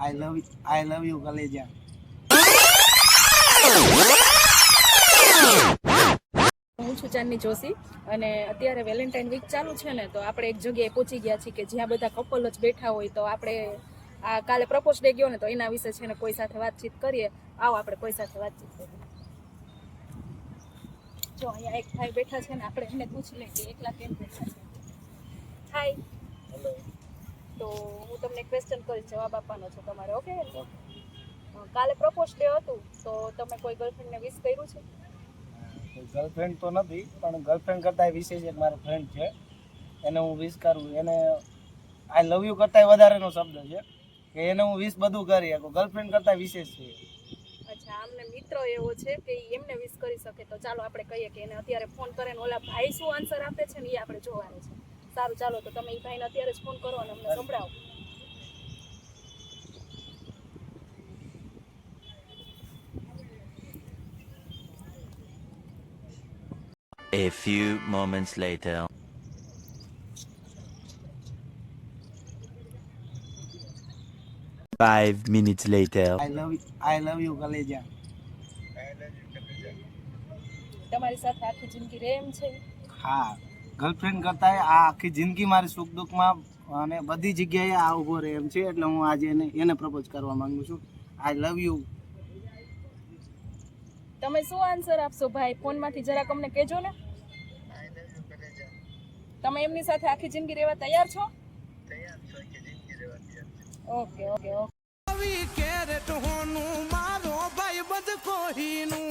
I love you કલેજા. હું છું ચાંદની જોશી અને અત્યારે વેલેન્ટાઇન વીક ચાલુ છે ને, તો આપણે એક જગ્યાએ પહોંચી ગયા છીએ કે જ્યાં બધા કપલ જ બેઠા હોય. તો આપણે આ કાલે પ્રપોઝ ડે ગયો ને, તો એના વિશે છે ને કોઈ સાથે વાતચીત કરીએ. આવો આપણે કોઈ સાથે વાતચીત કરીએ. જો અહીંયા એક ભાઈ બેઠા છે ને, આપણે એમને પૂછી લઈએ કે એકલા કેમ બેઠા છે. હાય. હેલો. તો હું તમને ક્વેશ્ચન કરીશ, જવાબ આપવાનો છે તમારે. ઓકે? કાલે પ્રપોઝ ડે હતું, તો તમે કોઈ ગર્લફ્રેન્ડને વિશ કર્યું છે? ગર્લફ્રેન્ડ તો નથી, પણ ગર્લફ્રેન્ડ કરતા વિશેષ એક મારો ફ્રેન્ડ છે, એને હું વિશ કરું. એને આઈ લવ યુ કરતા વધારેનો શબ્દ છે કે એને હું વિશ બધું કરી શકું. ગર્લફ્રેન્ડ કરતા વિશેષ છે. અચ્છા, આમને મિત્ર એવો છે કે એમને વિશ કરી શકે. તો ચાલો આપણે કહીએ કે એને અત્યારે ફોન કરે ને ઓલા ભાઈ શું આન્સર આપે છે ને એ આપણે જોવાનું છે. સારું, ચાલો તો તમે એ ભાઈને અત્યારે જ ફોન કરો અને અમને સંભળાવો. A few moments later. 5 minutes later. I love you કલેજા. તમારી સાથે આખી જિંદગી રહે એમ છે? હા, ગર્લફ્રેન્ડ કરતા આ આખી જિંદગી મારી સુખ દુઃખમાં અને બધી જગ્યાએ આ ઊભો રહે એમ છે. એટલે હું આજે એને પ્રપોઝ કરવા માંગુ છું. આઈ લવ યુ. તમે શું આન્સર આપશો ભાઈ? ફોનમાંથી જરાક અમને કહેજો ને. તમે એમની સાથે આખી જિંદગી રહેવા તૈયાર છો? Okay okay okay. કેરેટ હોનું મારો ભાઈ બધ કોહીનું